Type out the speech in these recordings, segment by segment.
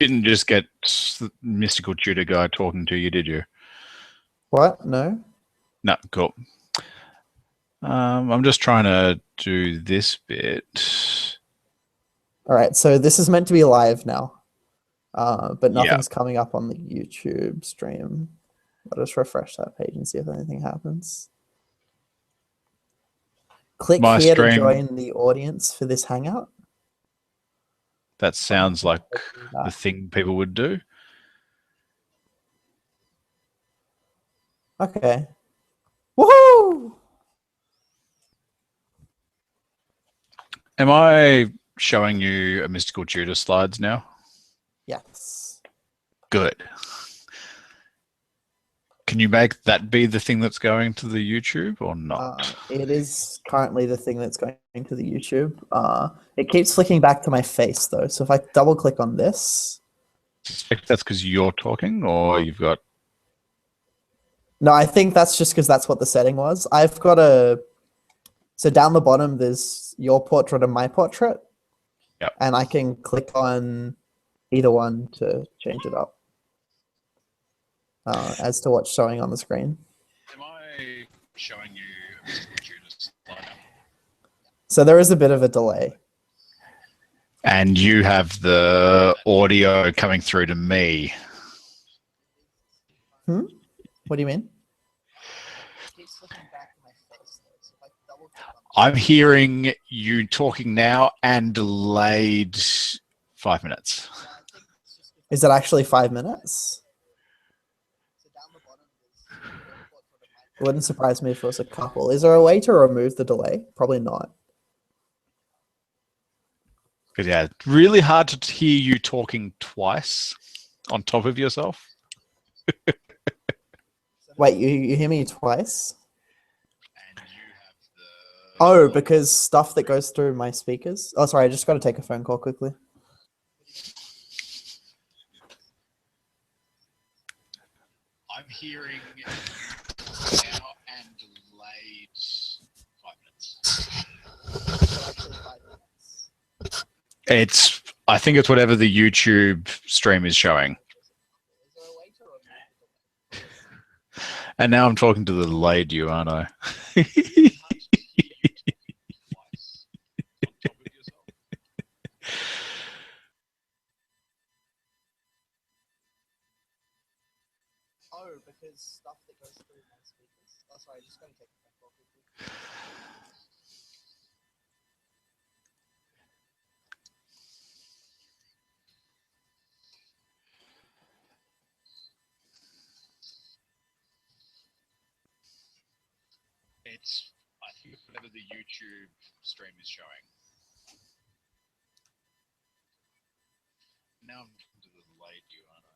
didn't just get mystical tutor guy talking to you, did you? What? No? No, cool. I'm just trying to do this bit. All right, so this is meant to be live now, but Yeah. nothing's coming up on the YouTube stream. I'll just refresh that page and see if anything happens. Click My here to stream, join the audience for this hangout. that sounds like the thing people would do. Okay. Woohoo! Am I showing you a mystical tutor slides now? Yes. Good. Can you make that be the thing that's going to the YouTube or not? It is currently the thing that's going to the YouTube. It keeps flicking back to my face though. So if I double click on this. I suspect that's because you're talking or you've got... No, I think that's just because that's what the setting was. I've got so down the bottom, there's your portrait and my portrait. Yep. And I can click on either one to change it up as to what's showing on the screen. Am I showing you a mystical tutor slide? So there is a bit of a delay. And you have the audio coming through to me. What do you mean? I'm hearing you talking now and delayed 5 minutes. Is it actually 5 minutes? It wouldn't surprise me if it was a couple. Is there a way to remove the delay? Probably not. Because yeah, it's really hard to hear you talking twice on top of yourself. Wait, you hear me twice? Oh, because stuff that goes through my speakers. Oh, sorry, I just got to take a phone call quickly. I'm hearing now and delayed 5 minutes. It's, I think it's whatever the YouTube stream is showing. And now I'm talking to the delayed you, aren't I? Oh, because stuff that goes through my speakers. Oh, sorry, I just got to take a phone call quickly. It's, I think it's whatever the YouTube stream is showing. Now I'm talking to the delayed you, aren't I?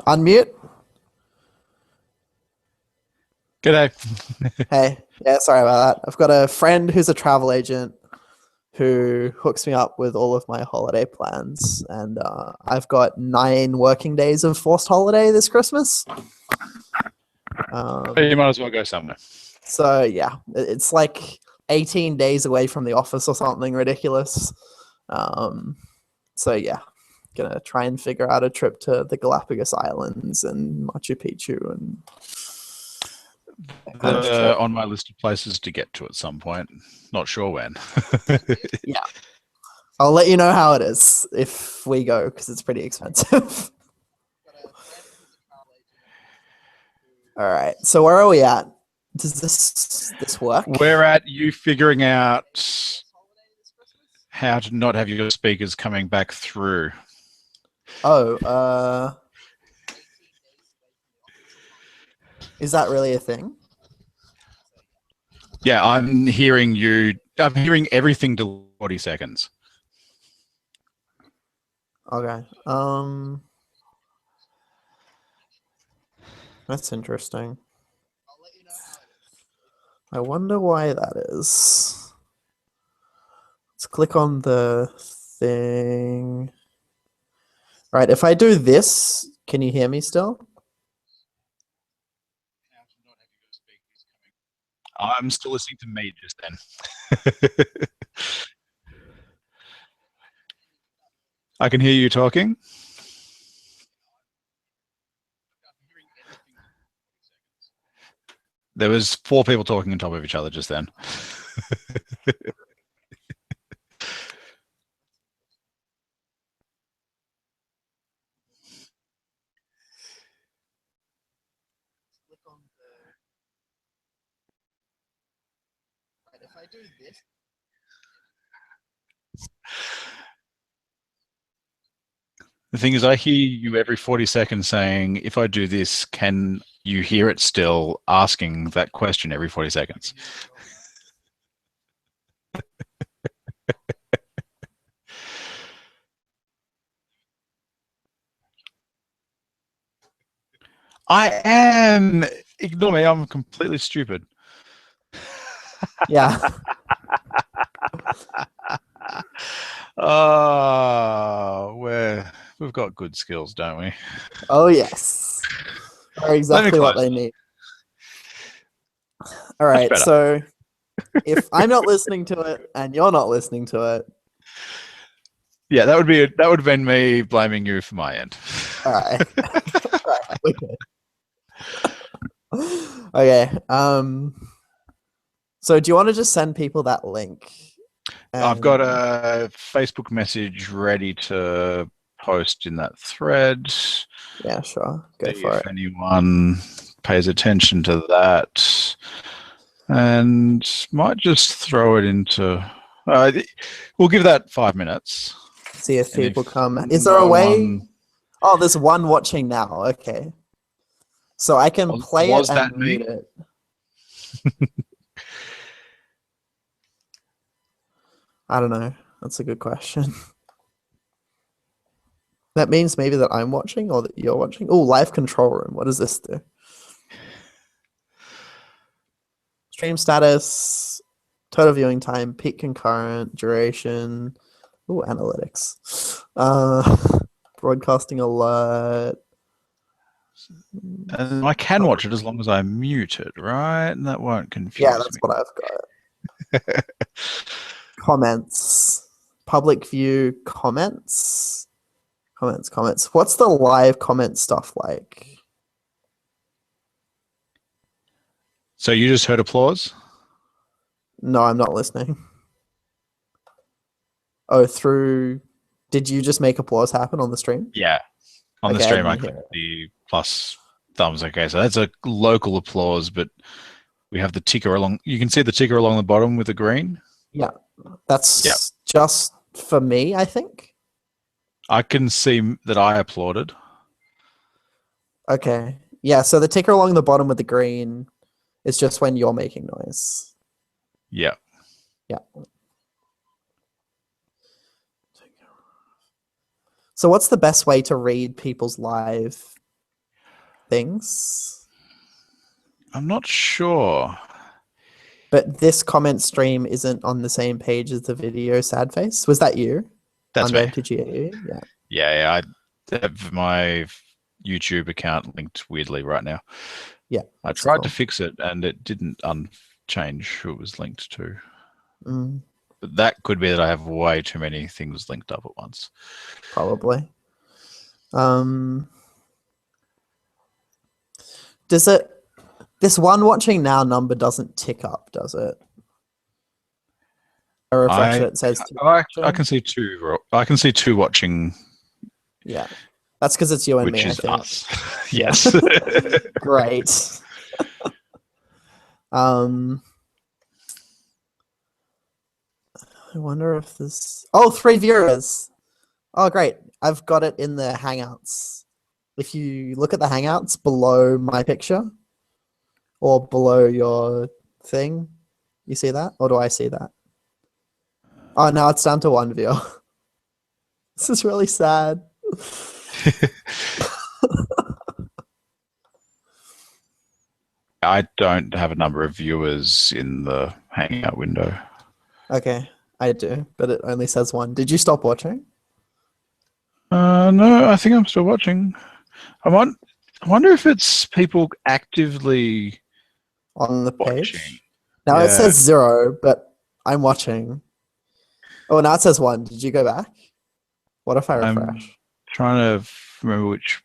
Unmute. G'day. Hey, yeah, sorry about that. I've got a friend who's a travel agent who hooks me up with all of my holiday plans, and I've got 9 working days of forced holiday this Christmas. You might as well go somewhere. So yeah, it's like 18 days away from the office or something ridiculous. So yeah, gonna try and figure out a trip to the Galapagos Islands and Machu Picchu and that kind of shit. On my list of places to get to at some point. Not sure when. Yeah, I'll let you know how it is if we go because it's pretty expensive. All right, so where are we at? Does this work? We're at you figuring out how to not have your speakers coming back through. Oh, is that really a thing? Yeah, I'm hearing you. I'm hearing everything to 40 seconds. Okay. That's interesting. I wonder why that is. Let's click on the thing. Right, if I do this, can you hear me still? I'm still listening to me just then. I can hear you talking. There was 4 people talking on top of each other just then. If I do this. The thing is, I hear you every 40 seconds saying, if I do this, can you hear it still asking that question every 40 seconds? I am. Ignore me. I'm completely stupid. Yeah. We've got good skills, don't we? Oh yes. Are exactly what they need. All right. So if I'm not listening to it and you're not listening to it. Yeah, that would have been me blaming you for my end. All right. All right. Okay. So do you want to just send people that link? I've got a Facebook message ready to post in that thread. Yeah, sure. Go for it. If anyone pays attention to that, and might just throw it into. We'll give that 5 minutes. See if people come. Is there a way? Oh, there's one watching now. Okay. So I can play it and mute it. I don't know. That's a good question. That means maybe that I'm watching or that you're watching. Oh, live control room. What does this do? Stream status, total viewing time, peak concurrent, duration. Oh, analytics. Broadcasting alert. And I can watch it as long as I mute it, right? And that won't confuse me. Yeah, that's what I've got. Comments. Public view comments. Comments. What's the live comment stuff like? So you just heard applause? No, I'm not listening. Oh, did you just make applause happen on the stream? Yeah. On the stream, I clicked the plus thumbs. Okay, so that's a local applause, but we have the ticker along. You can see the ticker along the bottom with the green. Yeah, that's just for me, I think. I can see that I applauded. Okay. Yeah, so the ticker along the bottom with the green is just when you're making noise. Yeah. Yeah. So what's the best way to read people's live things. I'm not sure. But this comment stream isn't on the same page as the video. Sad face. Was that you? That's me. Unranked GAU? Yeah. Yeah, I have my YouTube account linked weirdly right now. Yeah. I tried to fix it and it didn't change who it was linked to. Mm, But that could be that I have way too many things linked up at once. probably. Does it? This one watching now number doesn't tick up, does it? I refresh it. It says two I can see two. I can see two watching. Yeah, that's because it's you and which me. is I think. us. Yes. Great. I wonder if this. Oh, 3 viewers. Oh, great! I've got it in the Hangouts. If you look at the Hangouts below my picture, or below your thing, you see that, or do I see that? Oh, now it's down to 1 viewer. This is really sad. I don't have a number of viewers in the Hangout window. Okay, I do, but it only says 1. Did you stop watching? No, I think I'm still watching. I wonder if it's people actively On the page? watching. Now it Yeah. says 0, but I'm watching. Oh, now it says 1. Did you go back? What if I I'm refresh? trying to remember which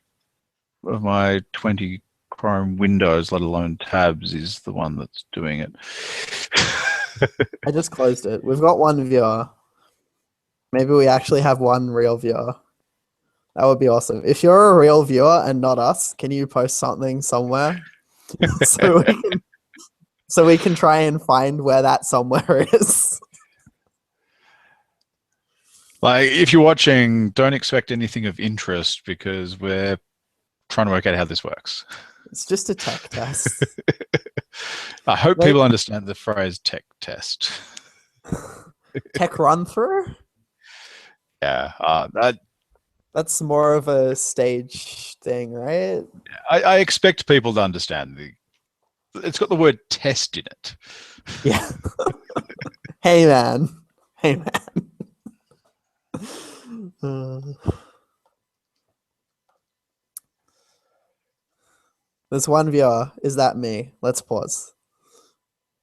of my 20 Chrome windows, let alone tabs, is the one that's doing it. I just closed it. We've got 1 viewer. Maybe we actually have 1 real viewer. That would be awesome. If you're a real viewer and not us, can you post something somewhere so we can try and find where that somewhere is? Like, if you're watching, don't expect anything of interest because we're trying to work out how this works. It's just a tech test. I hope Wait. people understand the phrase tech test. Tech run through? Yeah, That's more of a stage thing, right? I expect people to understand. It's got the word test in it. Yeah. Hey, man. Hey, man. There's 1 viewer. Is that me? Let's pause.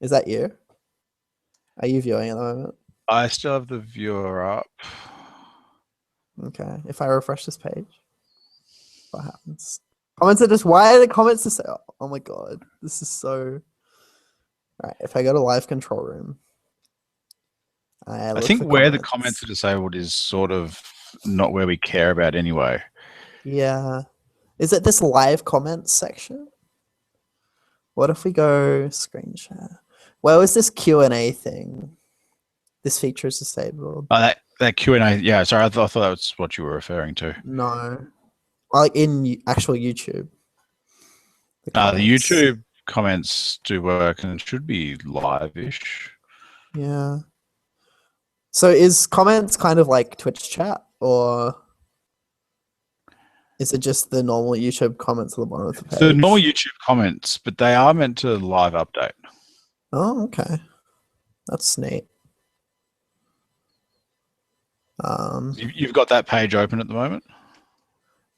Is that you? Are you viewing at the moment? I still have the viewer up. Okay. If I refresh this page, what happens? Comments are just. Why are the comments to say? Oh my god, this is so. All right. If I go to live control room, I look think for where the comments are disabled is sort of not where we care about anyway. Yeah. Is it this live comments section? What if we go screen share? Where was this Q&A thing? This feature is disabled. That Q&A, yeah, sorry, I thought that was what you were referring to. No. Like in actual YouTube. The comments. YouTube comments do work and it should be live-ish. Yeah. So is comments kind of like Twitch chat, or is it just the normal YouTube comments at the bottom of the page? The normal YouTube comments, but they are meant to live update. Oh, okay. That's neat. You've got that page open at the moment?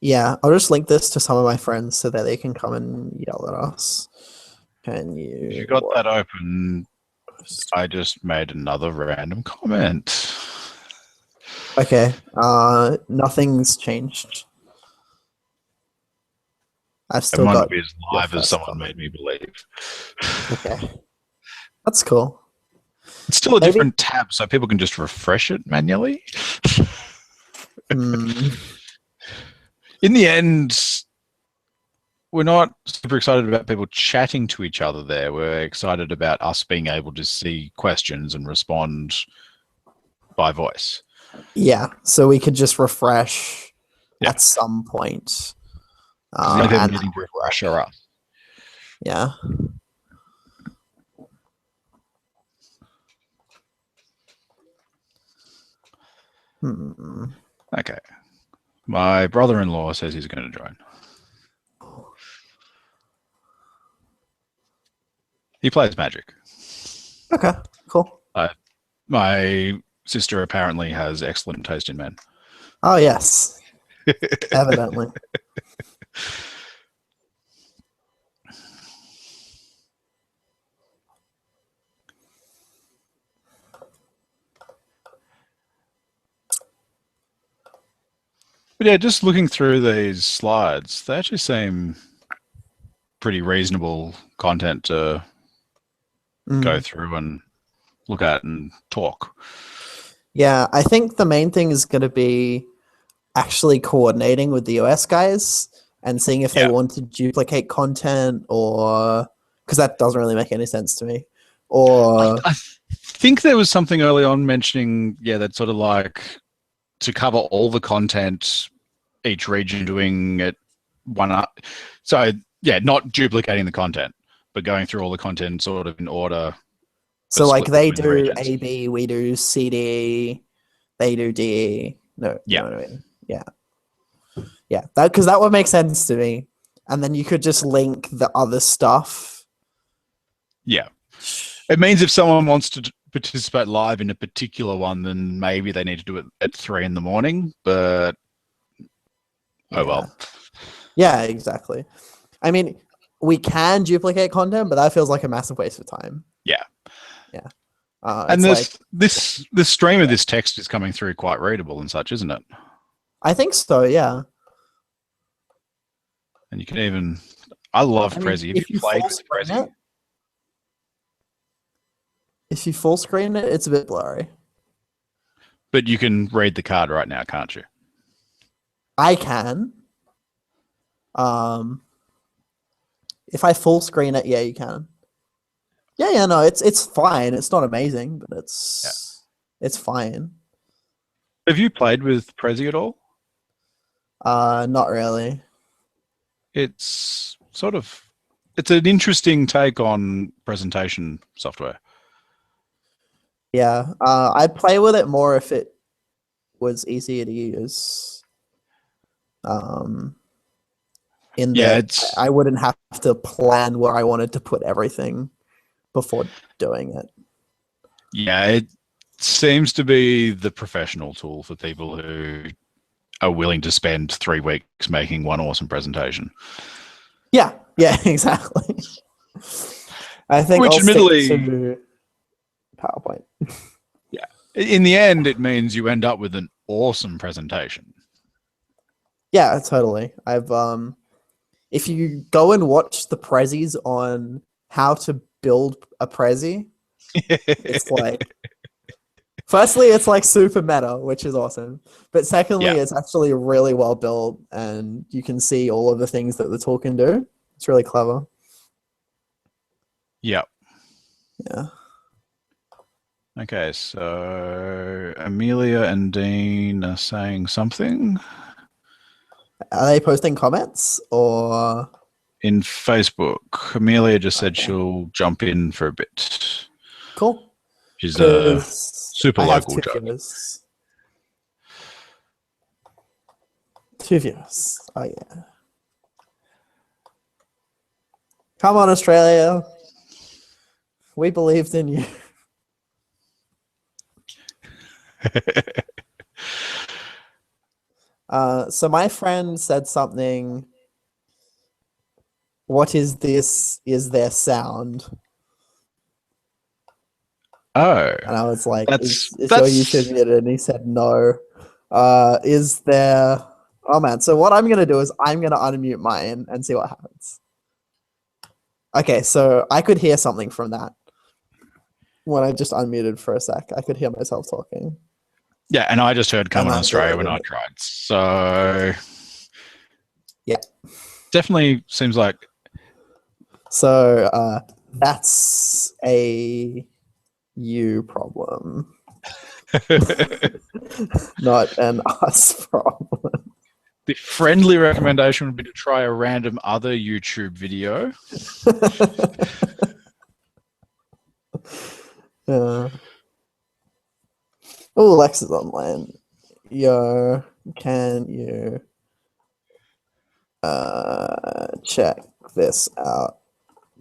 Yeah, I'll just link this to some of my friends so that they can come and yell at us. Can you? If you got that open, I just made another random comment. Okay. Nothing's changed. I've still might got not be as live as someone comment. made me believe. Okay. That's cool. It's still a different tab, so people can just refresh it manually. In the end, we're not super excited about people chatting to each other there. We're excited about us being able to see questions and respond by voice. Yeah, so we could just refresh at some point. The people needing to refresh are us. Yeah. Okay. My brother-in-law says he's going to join. He plays Magic. Okay, cool. My sister apparently has excellent taste in men. Oh yes, evidently. But yeah, just looking through these slides, they actually seem pretty reasonable content to go Mm. through and look at and talk. Yeah, I think the main thing is going to be actually coordinating with the US guys and seeing if they Yeah. want to duplicate content, or because that doesn't really make any sense to me. Or I think there was something early on mentioning, yeah, that sort of like to cover all the content, each region doing it one up. So yeah, not duplicating the content, but going through all the content sort of in order. so like split they between the do regions. AB, we do CD, they do DE. No, you Yeah. know what I mean? Yeah. Yeah, that because that would make sense to me. And then you could just link the other stuff. Yeah. It means if someone wants to participate live in a particular one, then maybe they need to do it at 3 a.m. But oh well. Yeah, exactly. I mean, we can duplicate content, but that feels like a massive waste of time. Yeah. Yeah. And It's this stream of this text is coming through quite readable and such, isn't it? I think so, yeah. And you can even I love Prezi. Have If you you played full with screen Prezi? it, if you full screen it, it's a bit blurry. But you can read the card right now, can't you? I can. If I full screen it, yeah, you can. Yeah, no, it's fine. It's not amazing, but it's fine. Have you played with Prezi at all? Not really. It's it's an interesting take on presentation software. Yeah, I'd play with it more if it was easier to use. In Yeah, that it's I wouldn't have to plan where I wanted to put everything before doing it. yeah, it seems to be the professional tool for people who are willing to spend 3 weeks making one awesome presentation. Yeah, exactly. I think Which I'll admittedly, stick to PowerPoint. yeah, in the end, it means you end up with an awesome presentation. Yeah, totally. If you go and watch the prezzies on how to build a prezzy, it's like, firstly, it's like super meta, which is awesome. But secondly, Yeah. it's actually really well built, and you can see all of the things that the tool can do. It's really clever. Yeah. Yeah. Okay, so Amelia and Dean are saying something Are they posting comments or? in Facebook. Amelia just said Okay. she'll jump in for a bit. Cool. She's a super I have local two judge. viewers. Two viewers. Oh yeah. Come on, Australia. We believed in you. So my friend said something. What is this? Is there sound? Oh, And I was like, that's is your YouTube muted? And he said no. Is there? Oh man. So what I'm gonna do is I'm gonna unmute mine and see what happens. Okay, so I could hear something from that when I just unmuted for a sec. I could hear myself talking. Yeah, and I just heard "Come on And I Australia" when I deleted it. tried. So Yeah. definitely seems like So that's a you problem, not an us problem. the friendly recommendation would be to try a random other YouTube video. Oh, Alexa's online. Yo, can you check this out,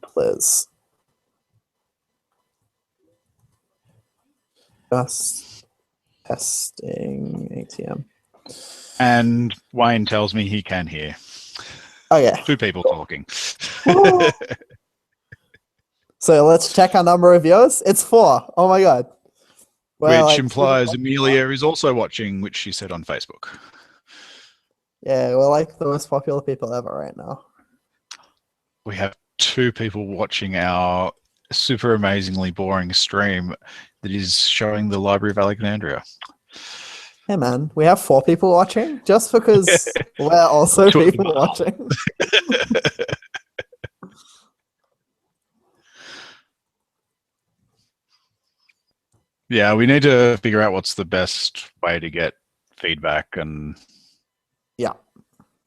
please? Just testing ATM. And Wayne tells me he can hear Okay. 2 people talking. Woo. So let's check our number of viewers. It's 4. Oh my god. Well, Which like, implies Amelia is also watching, which she said on Facebook. yeah, we're like the most popular people ever right now. We have 2 people watching our super amazingly boring stream that is showing the Library of Alexandria. Hey man, we have 4 people watching just because we're also Two of them people are. watching. Yeah, we need to figure out what's the best way to get feedback. And Yeah.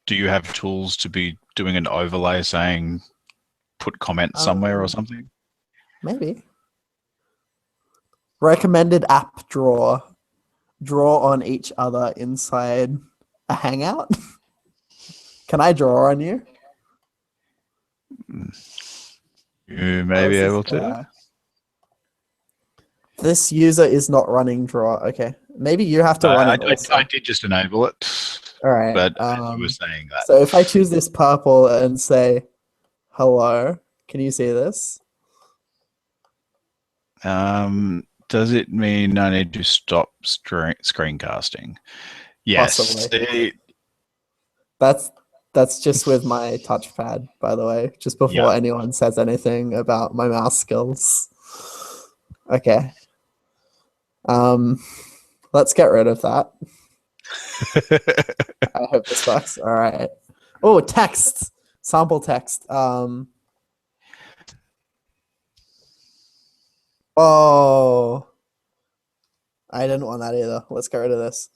do you have tools to be doing an overlay saying put comments somewhere or something? Maybe. Recommended app draw. Draw on each other inside a hangout. Can I draw on you? You may be able to. This user is not running draw. Okay. Maybe you have to run it also. I did just enable it. All right. But you were saying that. So if I choose this purple and say hello, can you see this? Does it mean I need to stop screencasting? Yes. Possibly. That's just with my touchpad, by the way, just before anyone says anything about my mouse skills. Okay. Let's get rid of that. I hope this works. All right. Oh, text. Sample text. Oh. I didn't want that either. Let's get rid of this.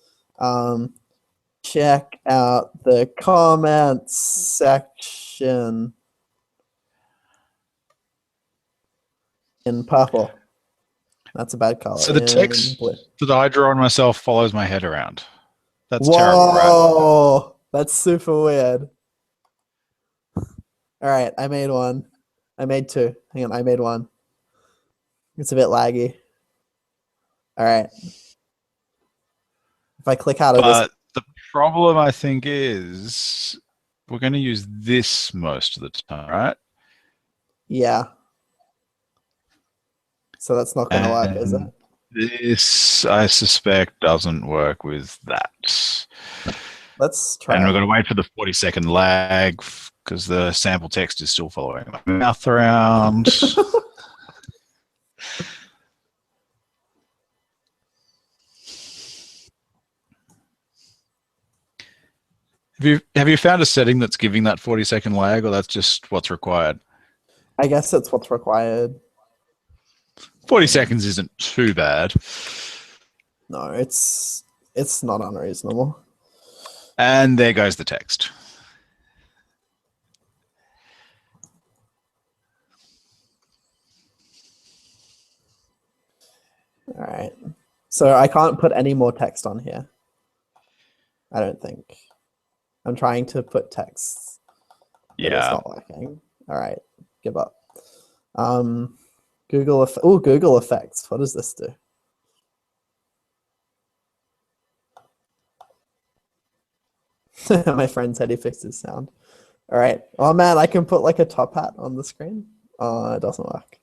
Check out the comments section in purple. That's a bad color. So the text that I draw on myself follows my head around. That's terrible, right? Whoa, that's super weird. All right, I made one. I made 2. Hang on, I made 1. It's a bit laggy. All right. If I click out of this. The problem, I think, is we're going to use this most of the time, right? Yeah. So that's not going to work, is it? This, I suspect, doesn't work with that. Let's try. And we're going to wait for the 40-second lag because the sample text is still following my mouth around. Have you found a setting that's giving that 40-second lag, or that's just what's required? I guess it's what's required. 40 seconds isn't too bad. No, it's not unreasonable. And there goes the text. All right. So I can't put any more text on here. I don't think. I'm trying to put text. But it's not working. All right. Give up. Google Effects. What does this do? My friend said he fixed his sound. All right. Oh man, I can put like a top hat on the screen. Oh, it doesn't work.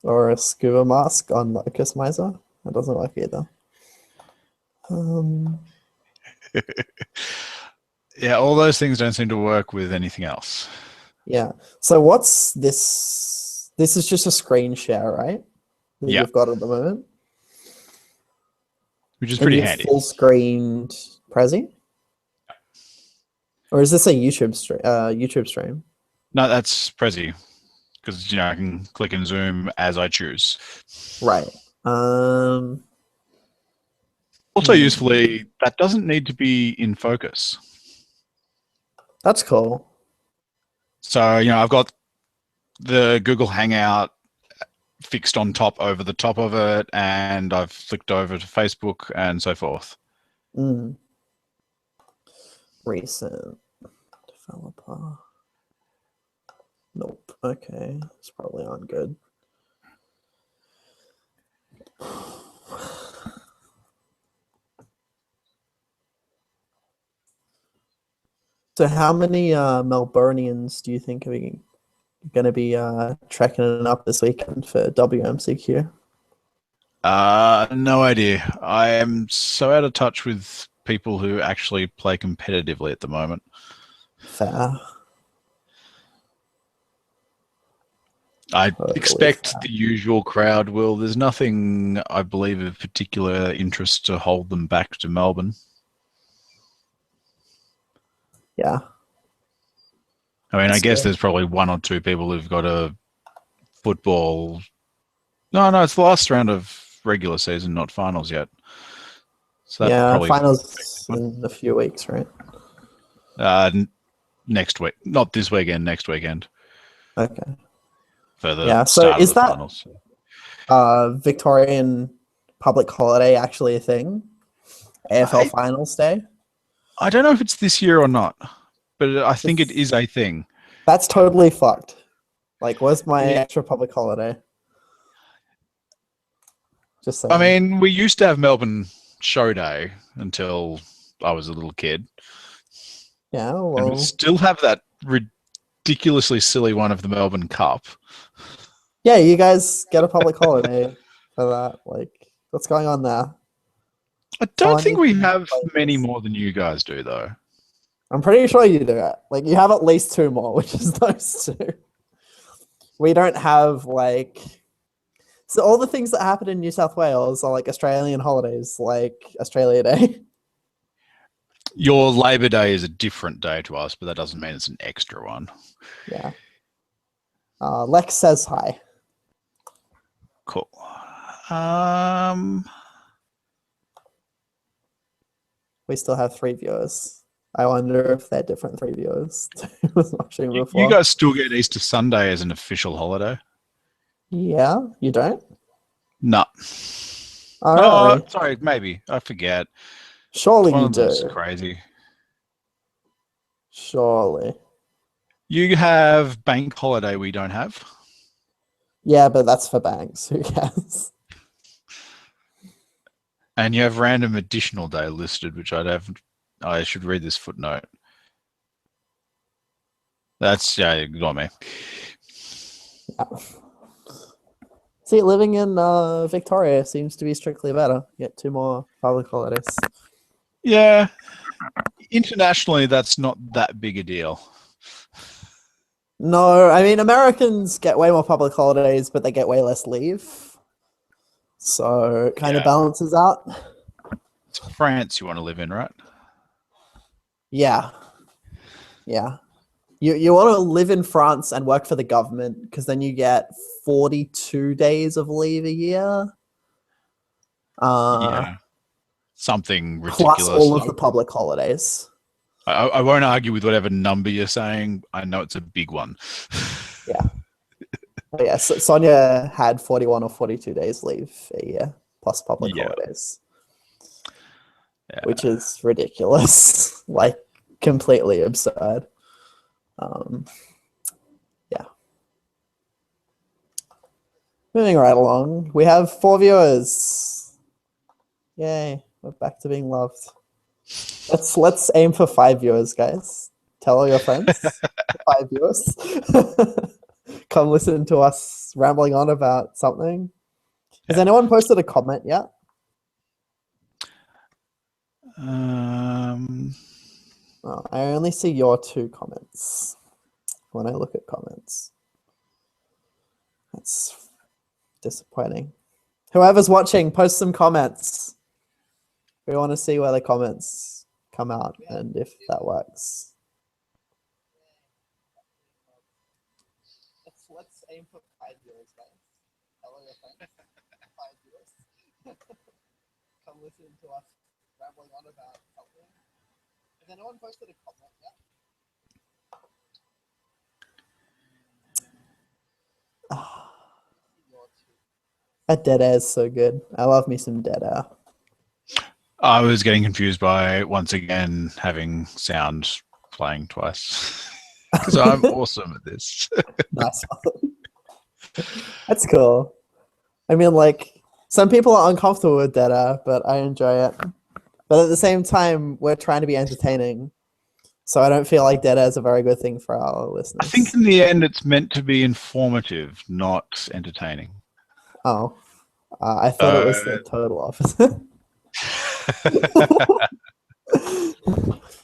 Or a scuba mask on Locust Miser. That doesn't work either. Yeah, all those things don't seem to work with anything else. Yeah. So what's this? This is just a screen share, right? That you've got at the moment. Which is pretty handy. Full screened Prezi? Or is this a YouTube stream? No, that's Prezi. Because I can click and zoom as I choose. Right. Also usefully, that doesn't need to be in focus. That's cool. So, I've got the Google Hangout fixed on top over the top of it, and I've flicked over to Facebook and so forth. Recent developer. Nope. Okay. It's probably on good. So how many Melburnians do you think are going to be trekking it up this weekend for WMCQ? No idea. I am so out of touch with people who actually play competitively at the moment. Fair. I Totally expect fair. the usual crowd will. There's nothing, I believe, of particular interest to hold them back to Melbourne. Yeah. I mean, I That's guess good. there's probably one or two people who've got a football. No, it's the last round of regular season, not finals yet. So that Yeah, probably finals in a few weeks, right? next week, not this weekend, next weekend Okay. for the Yeah. So start of is the that finals. Victorian public holiday actually a thing? AFL I Finals Day? I don't know if it's this year or not, but I think it This- is a thing. That's totally fucked. Like, where's my It, extra public holiday? Just I saying. mean, we used to have Melbourne Show Day until I was a little kid, Yeah, and we well, still have that ridiculously silly one of the Melbourne Cup. yeah, you guys get a public holiday for that. Like, what's going on there? I don't Someone think needs we to have play many this. more than you guys do, though. I'm pretty sure you do it. Like, you have at least two more, which is those two. We don't have like so all the things that happen in New South Wales are like Australian holidays, like Australia Day. Your Labor Day is a different day to us, but that doesn't mean it's an extra one. Yeah. Lex says hi. Cool. We still have 3 viewers. I wonder if they're different 3 viewers who was watching you before. guys still get Easter Sunday as an official holiday? Yeah, you don't? No. Oh, Oh, really? sorry, maybe. I forget. Surely One you of them's do. crazy. Surely. You have bank holiday we don't have. Yeah, but that's for banks. Who cares? And you have random additional day listed, which I should read this footnote. That's, yeah, ignore me. Yeah. See, living in Victoria seems to be strictly better. Get 2 more public holidays. Yeah. Internationally, that's not that big a deal. No, I mean Americans get way more public holidays, but they get way less leave. So it kind of Yeah. balances out. It's France you want to live in, right? Yeah. Yeah. You want to live in France and work for the government because then you get 42 days of leave a year. Yeah. Something Plus ridiculous. all of the public holidays. I won't argue with whatever number you're saying. I know it's a big one. Yeah. Oh, yeah, so Sonia had 41 or 42 days leave a year plus public Yeah. holidays, Yeah. which is ridiculous, like completely absurd. Yeah. Moving right along, we have 4 viewers. Yay, we're back to being loved. Let's aim for 5 viewers, guys. Tell all your friends. 5 viewers. Come listen to us rambling on about something. Has anyone posted a comment yet? Oh, I only see your 2 comments when I look at comments. That's disappointing. Whoever's watching, post some comments. We want to see where the comments come out and if that works. Let's aim for 5 viewers, guys. Tell your friends. 5 viewers. Come listen to us rambling on about something. Has anyone posted a comment yet? That dead air is so good. I love me some dead air. I was getting confused by, once again, having sound playing twice. Because I'm awesome at this. Nice one. That's cool. I mean, like, Some people are uncomfortable with dead air, but I enjoy it. But at the same time, we're trying to be entertaining. So I don't feel like dead air is a very good thing for our listeners. I think in the end it's meant to be informative, not entertaining. Oh, I thought it was the total opposite.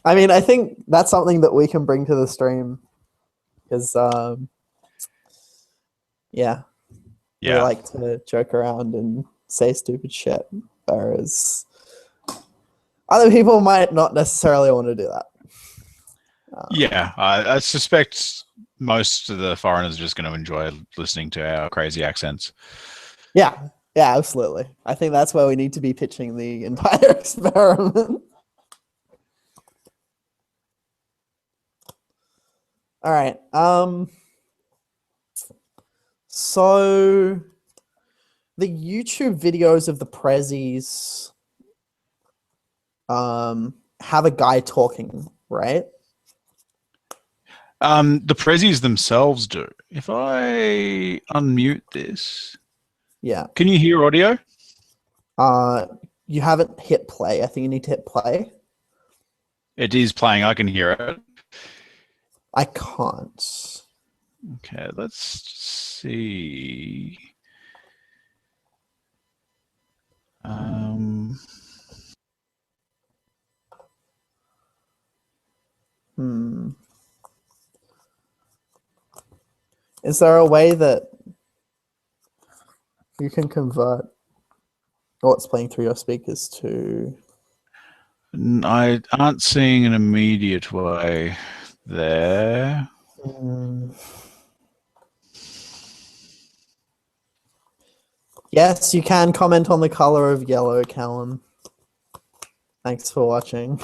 I mean, I think that's something that we can bring to the stream. Because, yeah, we like to joke around and say stupid shit. Whereas other people might not necessarily want to do that. I suspect most of the foreigners are just going to enjoy listening to our crazy accents. Yeah, absolutely. I think that's where we need to be pitching the entire experiment. All right. So the YouTube videos of the prezzies have a guy talking, right? The prezzies themselves do. If I unmute this, can you hear audio? You haven't hit play. I think you need to hit play. It is playing. I can hear it. I can't. Okay, let's see. Is there a way that you can convert what's playing through your speakers to? I aren't seeing an immediate way there. Yes, you can comment on the color of yellow, Callum. Thanks for watching.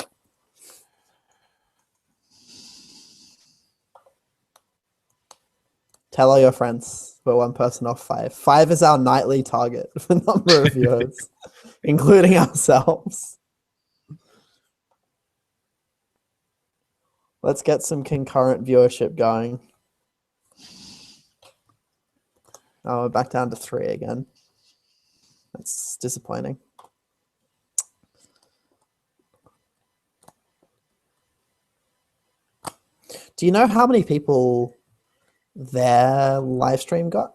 Tell all your friends. We're 1 person off 5. 5 is our nightly target for number of viewers, including ourselves. Let's get some concurrent viewership going. Oh, we're back down to 3 again. That's disappointing. Do you know how many people their live stream got?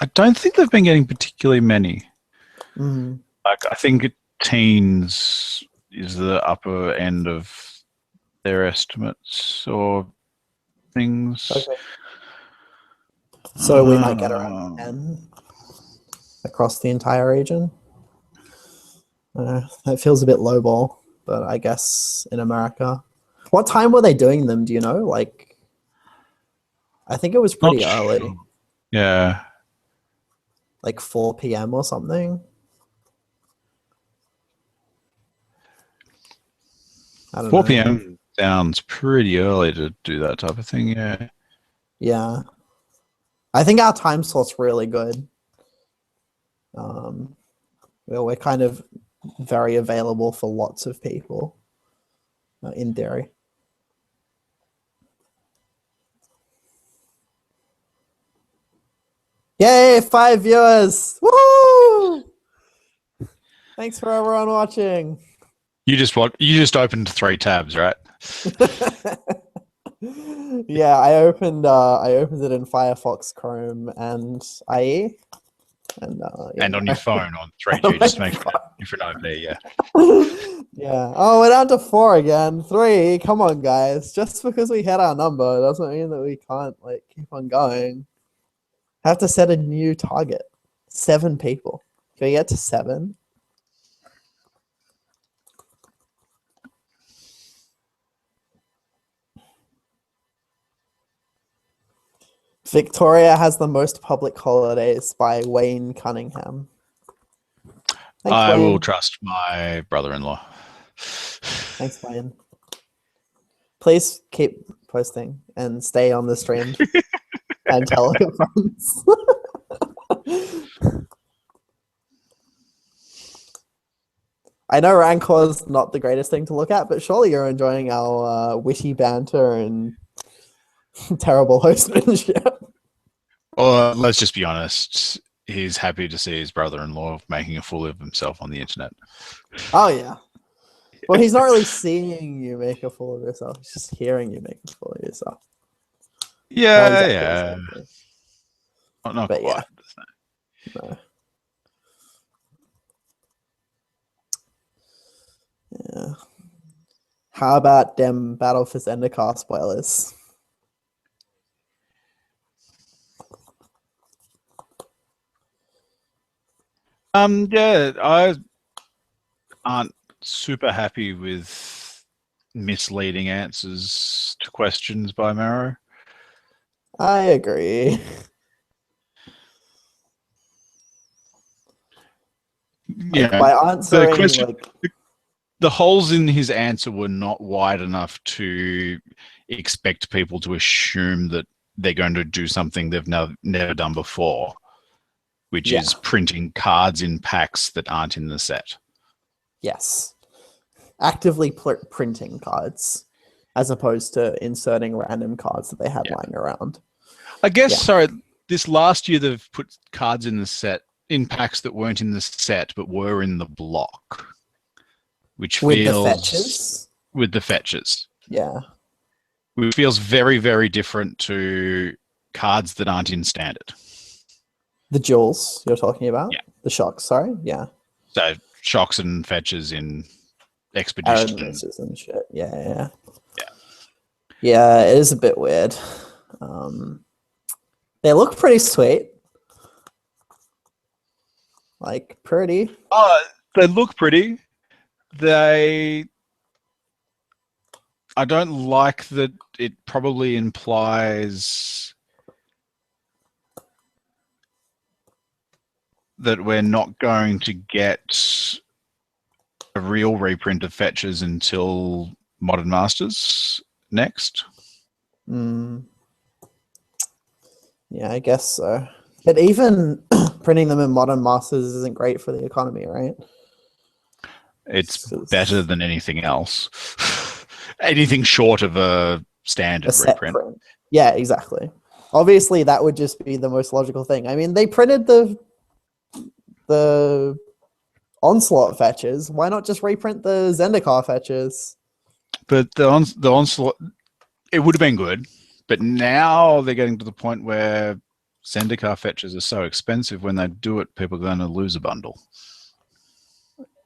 I don't think they've been getting particularly many. Like, I think teens is the upper end of their estimates or things. Okay. So we might get around 10 across the entire region. That feels a bit lowball, but I guess in America. What time were they doing them? Do you know? Like, I think it was pretty early. Yeah. Like 4 p.m. or something. I don't know. 4 p.m. sounds pretty early to do that type of thing, yeah. Yeah. I think our time slot's really good. We're kind of very available for lots of people, in theory. Yay, 5 viewers! Woo! Thanks for everyone watching. You just opened 3 tabs, right? Yeah, I opened it in Firefox, Chrome, and IE. And on your phone on 3G, just make sure different over there, yeah. Yeah. Oh, we're down to 4 again. 3. Come on, guys. Just because we hit our number doesn't mean that we can't keep on going. Have to set a new target. 7 people. Can we get to 7? Victoria has the most public holidays by Wayne Cunningham. Thanks, I Wayne. will trust my brother-in-law. Thanks, Wayne. Please keep posting and stay on the stream and tell your friends. I know Rancor's not the greatest thing to look at, but surely you're enjoying our witty banter and terrible hostmanship. Or let's just be honest, he's happy to see his brother-in-law making a fool of himself on the internet. Oh yeah. Well, he's not really seeing you make a fool of yourself. He's just hearing you make a fool of yourself. Not Yeah, exactly the yeah. same thing. Not But quite. No. Yeah. How about them Battle for Zendikar spoilers? Yeah, I aren't super happy with misleading answers to questions by Marrow. I agree. Like, Yeah, by the answering question, like the holes in his answer were not wide enough to expect people to assume that they're going to do something they've never done before, which Yeah. is printing cards in packs that aren't in the set. yes, actively printing cards as opposed to inserting random cards that they had lying around. I guess, Yeah. sorry, this last year they've put cards in the set, in packs that weren't in the set but were in the block, which With the feels... fetches. With the fetches. Yeah. Which feels very, very different to cards that aren't in standard. The jewels you're talking about? Yeah. The shocks, sorry? Yeah. So shocks and fetches in Expedition. Arrowverses and shit. Yeah. Yeah. Yeah, it is a bit weird. They look pretty sweet. Like, pretty. They look pretty. I don't like that it probably implies that we're not going to get a real reprint of fetches until Modern Masters next. Yeah, I guess so. But even printing them in Modern Masters isn't great for the economy, right? It's better than anything else. Anything short of a standard reprint. Print. Yeah, exactly. Obviously, that would just be the most logical thing. I mean, they printed the Onslaught fetches. Why not just reprint the Zendikar fetches? But the Onslaught, it would have been good. But now they're getting to the point where Zendikar fetches are so expensive. When they do it, people are going to lose a bundle.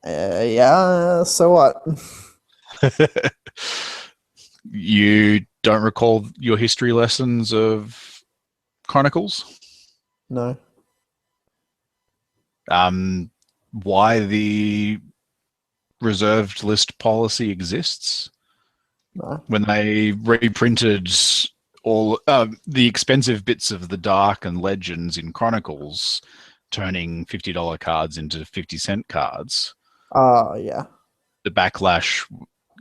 Yeah, so what? You don't recall your history lessons of Chronicles? No. Why the reserved list policy exists? No. When they reprinted all the expensive bits of the Dark and Legends in Chronicles, turning $50 cards into 50-cent cards. Oh, yeah. The backlash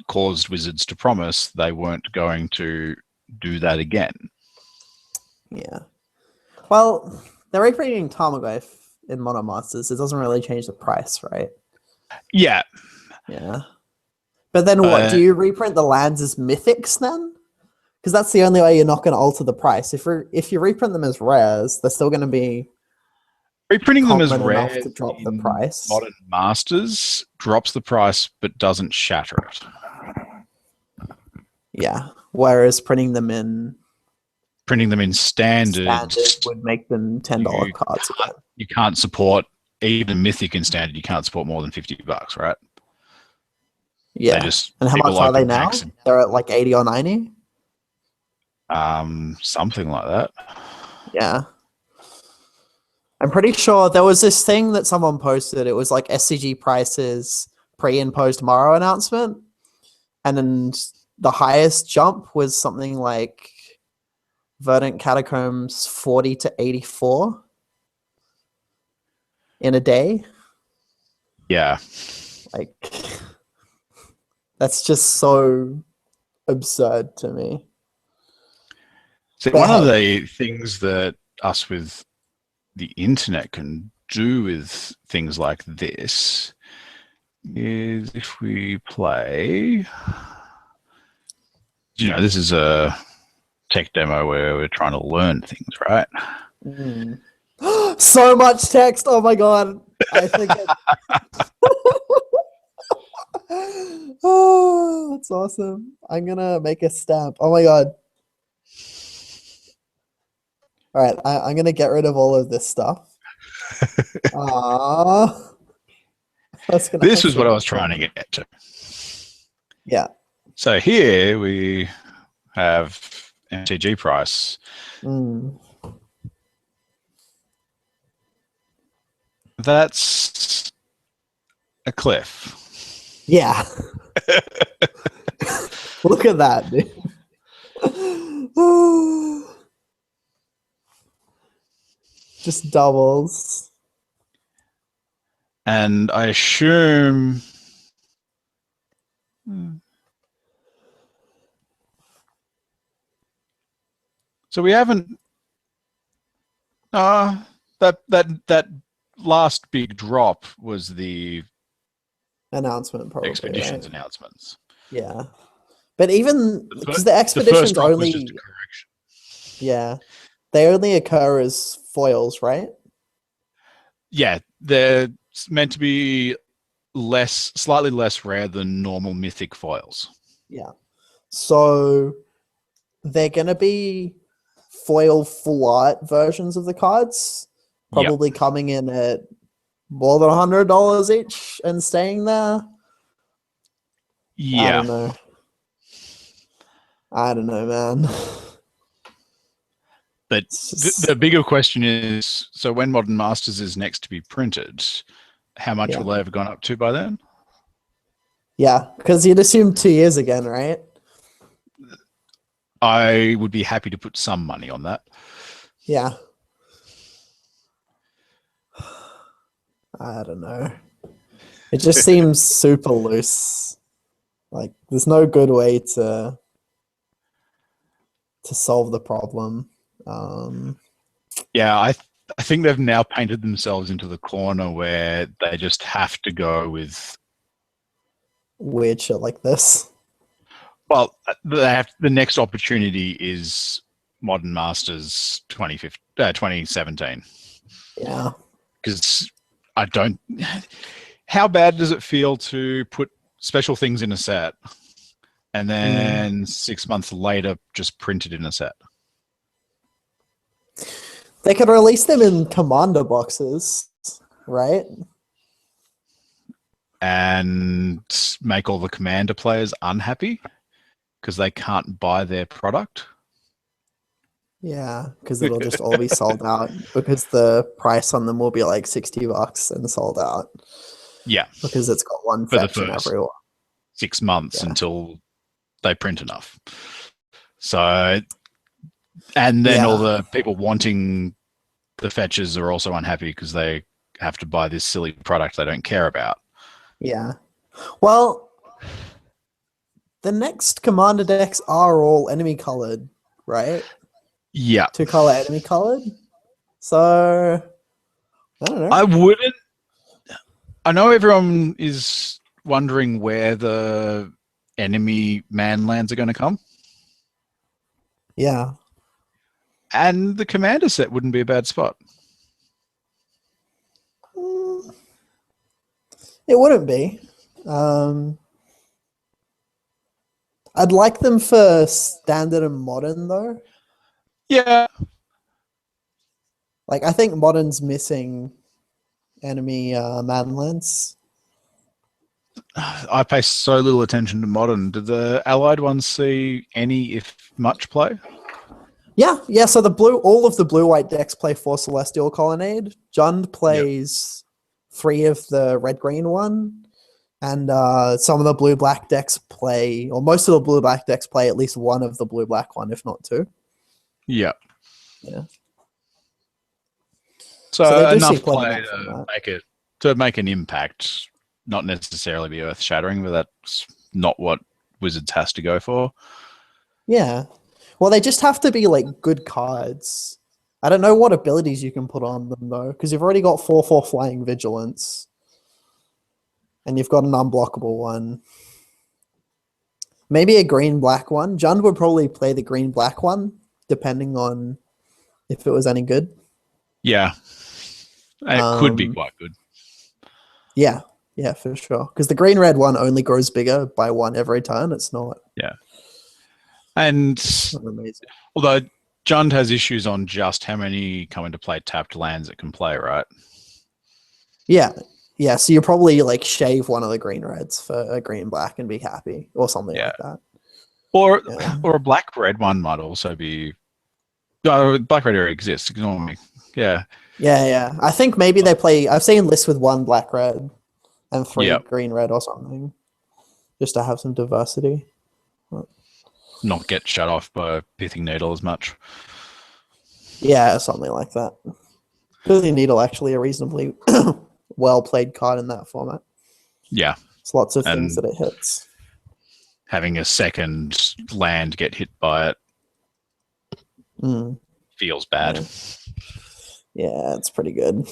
caused Wizards to promise they weren't going to do that again. Yeah. Well, they're reprinting Tarmogoyf in Modern Masters. It doesn't really change the price, right? Yeah. Yeah. But then what? Do you reprint the lands as mythics then? Because that's the only way you're not going to alter the price. If you reprint them as rares, they're still going to be reprinting them as common rare enough to drop the in price. Modern Masters drops the price but doesn't shatter it. Yeah. Whereas printing them in standard would make them $10 cards again. You can't support even Mythic in standard. You can't support more than $50, right? Yeah. And how much are they now? They're at like 80 or 90? Something like that. Yeah. I'm pretty sure there was this thing that someone posted. It was like SCG prices pre and post Morrow announcement. And then the highest jump was something like Verdant Catacombs 40 to 84 in a day. Yeah. Like, that's just so absurd to me. So one of the things that us with the internet can do with things like this is if we play, this is a tech demo where we're trying to learn things, right? So much text. Oh my god. I think oh, that's awesome. I'm gonna make a stamp. Oh my god. All right, I'm gonna get rid of all of this stuff. Ah, that's gonna This have is what I some. was trying to get to. Yeah. So here we have MTG price. Mm. That's a cliff. Yeah. Look at that, dude. Just doubles. And I assume. So we haven't. That last big drop was the Announcement, probably, expeditions right? announcements. Yeah. But even because the The first expeditions drop was just a only, correction. yeah, they only occur as foils, right? Yeah, they're meant to be slightly less rare than normal mythic foils. Yeah. So they're going to be foil full art versions of the cards, Yeah, probably coming in at more than $100 each and staying there. I yeah. don't know. I don't know, man. But the bigger question is, so when Modern Masters is next to be printed, how much Yeah. will they have gone up to by then? Yeah, because you'd assume 2 years again, right? I would be happy to put some money on that. Yeah. I don't know. It just seems super loose. Like there's no good way to solve the problem. Yeah, I think they've now painted themselves into the corner where they just have to go with. Weird shit like this. Well, the next opportunity is Modern Masters 2017. Yeah. Because I don't. How bad does it feel to put special things in a set and then 6 months later just print it in a set? They could release them in commander boxes, right? And make all the commander players unhappy because they can't buy their product. Yeah, because it'll just all be sold out because the price on them will be like $60 and sold out. Yeah. Because it's got one For the fetch in first everyone. 6 months Yeah. until they print enough. So, and then all the people wanting the fetches are also unhappy because they have to buy this silly product they don't care about. Yeah. Well, the next commander decks are all enemy colored, right? Yeah. 2-color enemy colored. So I don't know. I wouldn't. I know everyone is wondering where the enemy manlands are going to come. Yeah. And the commander set wouldn't be a bad spot. It wouldn't be. I'd like them for standard and modern though. Yeah. Like I think modern's missing enemy manlands. I pay so little attention to modern. Do the allied ones see any, if much, play? Yeah. So all of the blue-white decks play 4 Celestial Colonnade. Jund plays 3 of the red-green one, and some of the blue-black decks play, or most of the blue-black decks play at least 1 of the blue-black one, if not 2. Yeah. Yeah. So they do see enough plenty play to make an impact, not necessarily be earth-shattering, but that's not what Wizards has to go for. Yeah. Well, they just have to be like good cards. I don't know what abilities you can put on them though, because you've already got 4/4 Flying Vigilance, and you've got an unblockable one. Maybe a green-black one. Jund would probably play the green-black one, depending on if it was any good. Yeah. And it could be Um, quite good. Yeah, yeah, for sure. Because the green red one only grows bigger by one every turn. It's not, Yeah. And not amazing. although Jund has issues on just how many come into play tapped lands it can play, right? Yeah, yeah. So you probably like shave one of the green reds for a green black and be happy, or something Yeah. like that. Or Yeah, or a black red one might also be. Black red already exists. Ignore me. Yeah. yeah, yeah. I think maybe they play. I've seen lists with one black red and three Yeah. green red or something, just to have some diversity. Not get shut off by a pithing needle as much. Yeah, something like that. Pithing Needle actually a reasonably well played card in that format. Yeah. It's lots of things And that it hits. having a second land get hit by it Mm, feels bad. yeah, it's pretty good.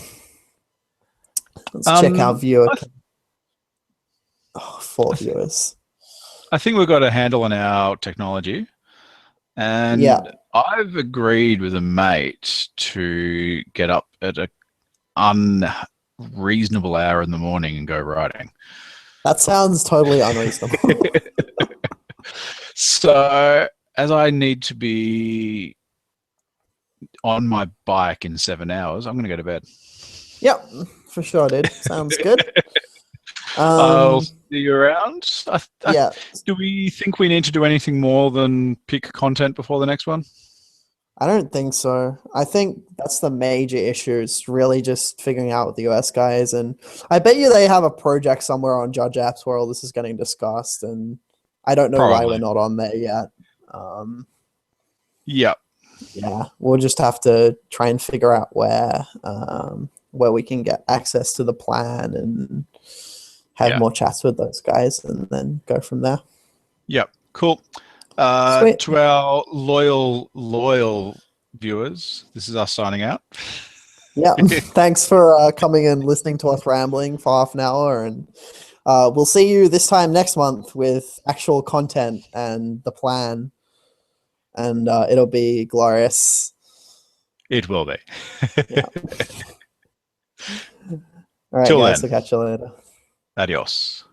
Let's check our viewer. Oh, 4 viewers. I think we've got a handle on our technology. And Yeah. I've agreed with a mate to get up at a unreasonable hour in the morning and go riding. That sounds totally unreasonable. So, as I need to be on my bike in 7 hours, I'm going to go to bed. Yep, for sure, dude. Sounds good. I'll see you around. Yeah. Do we think we need to do anything more than pick content before the next one? I don't think so. I think that's the major issue. It's really just figuring out with the US guys. And I bet you they have a project somewhere on Judge Apps where all this is getting discussed. And I don't know why we're Probably. not on there yet. Yeah. Yeah, we'll just have to try and figure out where we can get access to the plan and have more chats with those guys and then go from there. Yep. Cool. Sweet. To our loyal viewers, this is us signing out. Yeah. Thanks for coming and listening to us rambling for half an hour. And we'll see you this time next month with actual content and the plan. And it'll be glorious. It will be. Yeah. All right, Till guys. then. I'll catch you later. Adios.